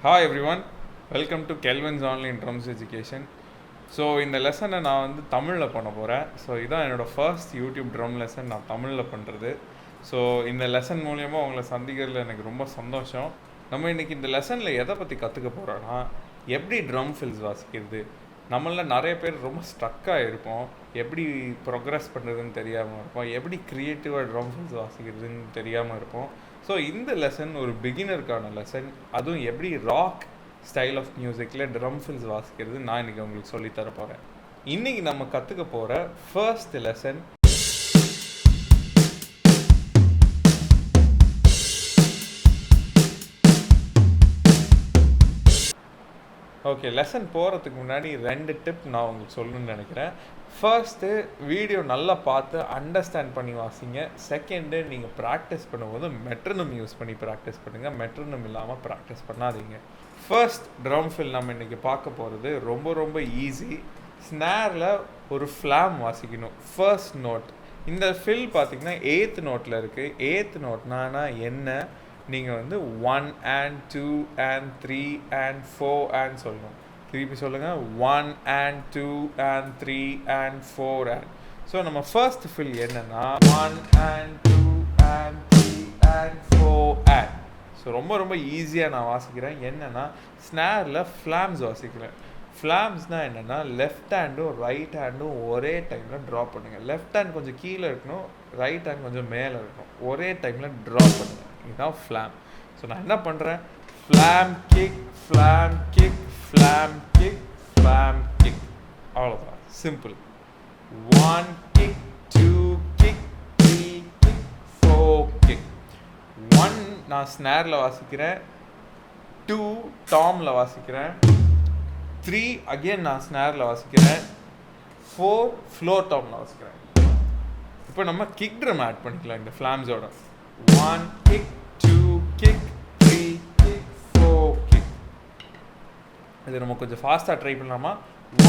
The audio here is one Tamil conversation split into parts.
Hi everyone, welcome to Kelvin's Online Drums Education. So இந்த லெசனை நான் வந்து தமிழில் பண்ண போகிறேன். ஸோ இதான் என்னோடய ஃபர்ஸ்ட் யூடியூப் ட்ரம் லெசன் நான் தமிழில் பண்ணுறது. ஸோ இந்த லெசன் மூலயமா உங்களை சந்திக்கிறதுல எனக்கு ரொம்ப சந்தோஷம். நம்ம இன்றைக்கி இந்த லெசனில் எதை பற்றி கற்றுக்க போகிறோன்னா, எப்படி ட்ரம் ஃபில்ஸ் வாசிக்கிறது. நம்மள நிறைய பேர் ரொம்ப ஸ்ட்ரக்காக இருப்போம், எப்படி ப்ரோக்ரஸ் பண்ணுறதுன்னு தெரியாமல் இருப்போம், எப்படி க்ரியேட்டிவாக ட்ரம் ஃபில்ஸ் வாசிக்கிறதுன்னு தெரியாமல் இருப்போம். ஸோ இந்த லெசன் ஒரு பிகினருக்கான லெசன், அதுவும் எப்படி ராக் ஸ்டைல் ஆஃப் மியூசிக்கில் ட்ரம் ஃபில்ஸ் வாசிக்கிறது நான் இன்றைக்கி உங்களுக்கு சொல்லித்தர போகிறேன். இன்றைக்கி நம்ம கற்றுக்க போகிற ஃபர்ஸ்ட் லெசன் ஓகே. லெசன் போகிறதுக்கு முன்னாடி 2 டிப் நான் உங்களுக்கு சொல்லணும்னு நினைக்கிறேன். ஃபர்ஸ்ட்டு, வீடியோ நல்லா பார்த்து அண்டர்ஸ்டாண்ட் பண்ணி வாசிங்க. செகண்டு, நீங்கள் ப்ராக்டிஸ் பண்ணும்போது மெட்ரோனம் யூஸ் பண்ணி ப்ராக்டிஸ் பண்ணுங்கள், மெட்ரோனம் இல்லாமல் ப்ராக்டிஸ் பண்ணாதீங்க. ஃபர்ஸ்ட் ட்ரம் ஃபில் நம்ம இன்றைக்கி பார்க்க போகிறது ரொம்ப ரொம்ப ஈஸி. ஸ்னேரில் ஒரு ஃப்ளாம் வாசிக்கணும், ஃபர்ஸ்ட் நோட். இந்த ஃபில் பார்த்திங்கன்னா 8th நோட்டில் இருக்குது. 8th நோட்னா என்ன, நீங்கள் வந்து 1 and 2 and 3 and 4 and சொல்லணும். திருப்பி சொல்லுங்கள், 1 and 2 and 3 and 4 and. So நம்ம ஃபர்ஸ்ட் ஃபில் என்னன்னா 1 and 2 and 3 and 4 and. So ரொம்ப ரொம்ப ஈஸியாக நான் வாசிக்கிறேன். என்னென்னா, ஸ்னேரில் ஃப்ளாம்ஸ் வாசிக்கிறேன். ஃப்ளாம்ஸ்னால் என்னென்னா, லெஃப்ட் ஹேண்டும் ரைட் ஹேண்டும் ஒரே டைமில் ட்ரா பண்ணுங்கள். லெஃப்ட் ஹேண்ட் கொஞ்சம் கீழே இருக்கணும், ரைட் ஹேண்ட் கொஞ்சம் மேலே இருக்கணும், ஒரே டைமில் ட்ரா பண்ணுங்கள். இதுதான் ஃப்ளாம். ஸோ நான் என்ன பண்ணுறேன், ஃப்ளாம் கிக், ஃப்ளாம் கிக், ஃப்ளாம் கிக், ஃப்ளாம் கிக், அவ்வளோதான், simple. 1 kick, 2 kick, 3 kick, 4 kick. 1 நான் ஸ்னேரில் வாசிக்கிறேன், 2 டாமில் வாசிக்கிறேன், 3 அகெயின் நான் ஸ்னேரில் வாசிக்கிறேன், 4 ஃப்ளோர் டாமில் வாசிக்கிறேன். இப்போ நம்ம கிக் ட்ரம் ஆட் பண்ணிக்கலாம் இந்த ஃப்ளாம்ஸோட. 1 kick, 2 kick, 3 kick, 4 kick. இது நம்ம கொஞ்சம் ஃபாஸ்ட்டாக ட்ரை பண்ணலாமா?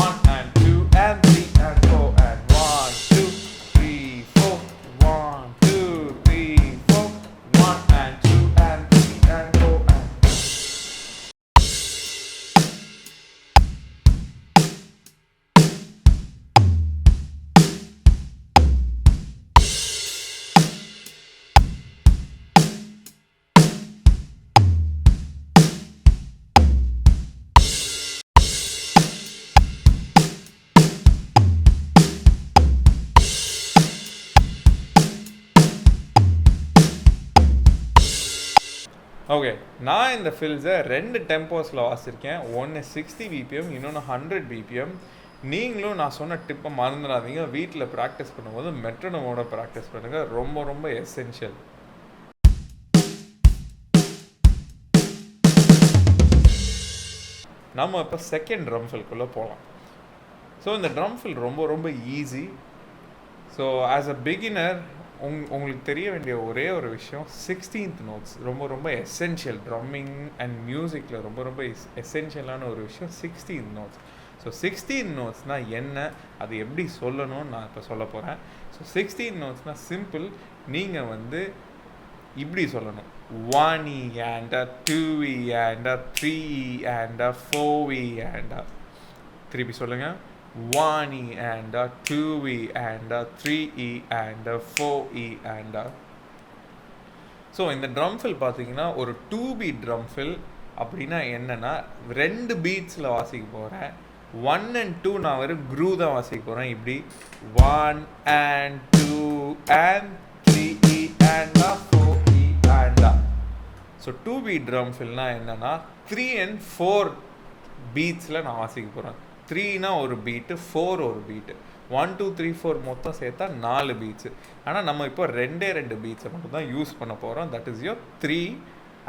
1 and 2 and 3 and 4 and 1 2 3 4 1 2 3 4 1 and 2 and 3 and 4 and. Okay, நான் இந்த ஃபில்ஸை 2 டெம்போஸில் வாசிருக்கேன். ஒன்று 60 BPM, இன்னொன்று 100 BPM. நீங்களும் நான் சொன்ன டிப்பை மறந்துடாதீங்க. வீட்டில் ப்ராக்டிஸ் பண்ணும்போது மெட்ரோனமோட ப்ராக்டிஸ் பண்ணுங்கள், ரொம்ப ரொம்ப எசென்ஷியல். நம்ம இப்போ செகண்ட் ட்ரம் ஃபில்குள்ளே போகலாம். ஸோ இந்த ட்ரம் ஃபில் ரொம்ப ரொம்ப easy. So as a beginner உங்களுக்கு தெரிய வேண்டிய ஒரே ஒரு விஷயம், 16th நோட்ஸ் ரொம்ப ரொம்ப எசென்ஷியல். ட்ரம்மிங் அண்ட் மியூசிக்கில் ரொம்ப ரொம்ப எசென்ஷியலான ஒரு விஷயம் 16th நோட்ஸ். ஸோ 16th நோட்ஸ்னால் என்ன, அது எப்படி சொல்லணும்னு நான் இப்போ சொல்ல போகிறேன். ஸோ 16th நோட்ஸ்னால் சிம்பிள். நீங்கள் வந்து இப்படி சொல்லணும், 1E and 2E and 3E and 4E and. திருப்பி சொல்லுங்கள், 1E and 2E and 3E and 4E and. So இந்த ட்ரம் ஃபில் பார்த்தீங்கன்னா ஒரு 2 beat ட்ரம் ஃபில். அப்படின்னா என்னென்னா, 2 பீட்ஸில் வாசிக்க போகிறேன். 1 and 2 நான் வெறும் க்ரூ தான் வாசிக்க போகிறேன். இப்படி 1 and 2 and 3E and 4E and. So 2 beat drum ஃபில்னால் என்னென்னா, 3 and 4 பீட்ஸில் நான் வாசிக்க போகிறேன். 3னா ஒரு பீட்டு, 4 ஒரு பீட்டு, 1 2 3 4 மொத்தம் சேர்த்தா 4 பீட்ஸு. ஆனால் நம்ம இப்போ 2 பீட்ஸை மட்டும் தான் யூஸ் பண்ண போகிறோம். That is your 3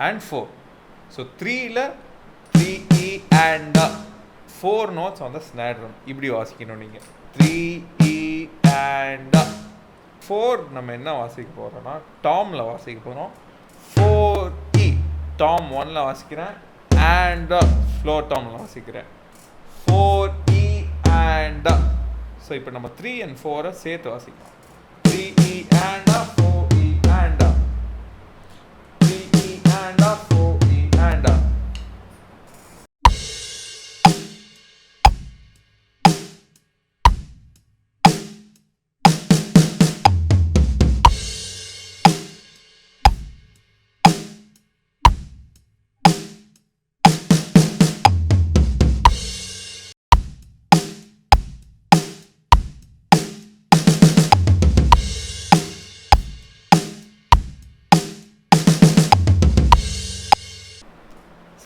and 4. So 3ல் 3E and 4 notes on the snare drum. இப்படி வாசிக்கணும் நீங்கள். 3E and 4 நம்ம என்ன வாசிக்க போகிறோம்னா, டாமில் வாசிக்க போகிறோம். 4E டாம் 1ல் வாசிக்கிறேன் and ஃப்ளோர் டாமில் வாசிக்கிறேன். 4E and. ஸோ இப்போ நம்ம 3 and 4 சேர்த்து வாசிக்கலாம். 3E and 4E and 3E and 4E and.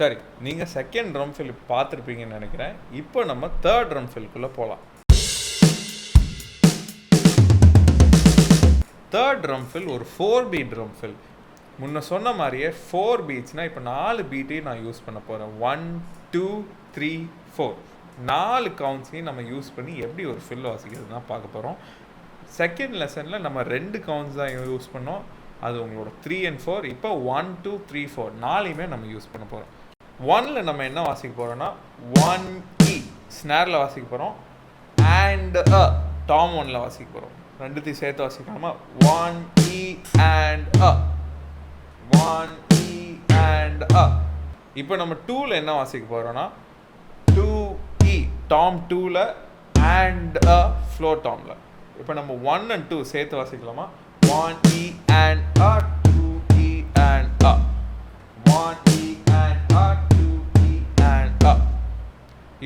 சரி, நீங்கள் செகண்ட் ட்ரம் ஃபில் பார்த்துருப்பீங்கன்னு நினைக்கிறேன். இப்போ நம்ம தேர்ட் ட்ரம் ஃபில்குள்ளே போகலாம். தேர்ட் ட்ரம் ஃபில் ஒரு 4 பீட் ட்ரம் ஃபில். முன்ன சொன்ன மாதிரியே 4 பீட்ஸ்னால் இப்போ 4 பீட்டையும் நான் யூஸ் பண்ண போகிறேன். 1 2 3 4 4 கவுண்ட்ஸையும் நம்ம யூஸ் பண்ணி எப்படி ஒரு ஃபில் வாசிக்கிறது தான் பார்க்க போகிறோம். செகண்ட் லெசனில் நம்ம 2 கவுண்ட்ஸ் தான் யூஸ் பண்ணோம். அது உங்களோட 3 and 4. இப்போ 1 2 3 4 4யுமே நம்ம யூஸ் பண்ண போகிறோம். 1ல் நம்ம என்ன வாசிக்க போகிறோம்னா 1 E ஸ்னேரில் வாசிக்க போகிறோம். அண்ட் டாம் 1ல் வாசிக்க போகிறோம். ரெண்டுத்தையும் சேர்த்து வாசிக்கலாமா? 1 E and 1 E and இப்போ நம்ம 2ல் என்ன வாசிக்க போகிறோம்னா 2 E டாம் 2ல் and ஃப்ளோர் டாமில். இப்போ நம்ம 1 and 2 சேர்த்து வாசிக்கலாமா? 1 E and 2 E and 1 E and 2 E and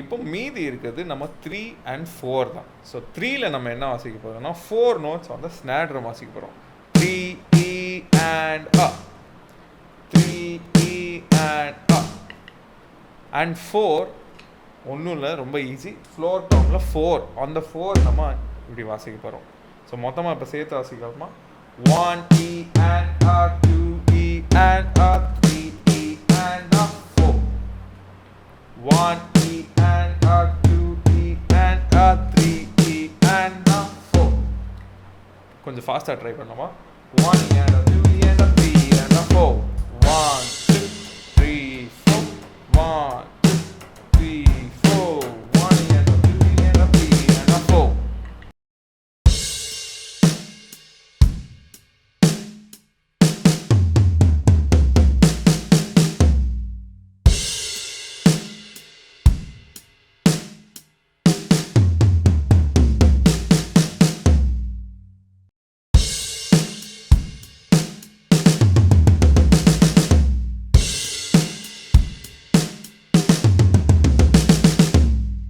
இப்போ மீதி இருக்குது நம்ம 3 and 4 தான். ஸோ 3ல் நம்ம என்ன வாசிக்க போகிறோம்னா 4 நோட்ஸ் வந்து ஸ்னேர் ட்ரம் வாசிக்க போகிறோம். 3 E and 3 E and 4 ஒன்றும் இல்லை, ரொம்ப ஈஸி. ஃப்ளோர் டாமில் 4 அந்த 4 நம்ம இப்படி வாசிக்க போகிறோம். ஸோ மொத்தமாக இப்போ சேர்த்து வாசிக்கலாமா? 1 E and 2 E and 3 E and 4 1 E and 2 E and 3 E and 4. கொஞ்சம் ஃபாஸ்ட்டாக ட்ரை பண்ணலாமா? 1 E and 2 E and 3 and 4 1 2 3 4 1 2 3 4 1 E and 2 E and 3 and 4.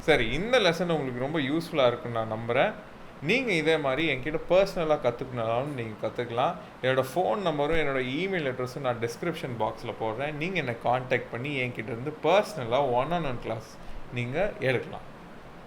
சரி, இந்த லெசன் உங்களுக்கு ரொம்ப யூஸ்ஃபுல்லாக இருக்குன்னு நான் நம்புகிறேன். நீங்கள் இதே மாதிரி என்கிட்ட பர்சனலாக கற்றுக்கணுனாலும் நீங்கள் கற்றுக்கலாம். என்னோடய ஃபோன் நம்பரும் என்னோடய இமெயில் அட்ரஸும் நான் டிஸ்கிரிப்ஷன் பாக்ஸில் போடுறேன். நீங்கள் என்னை காண்டாக்ட் பண்ணி என்கிட்ட இருந்து பர்சனலாக 1-on-1 கிளாஸ் நீங்கள் எடுக்கலாம்.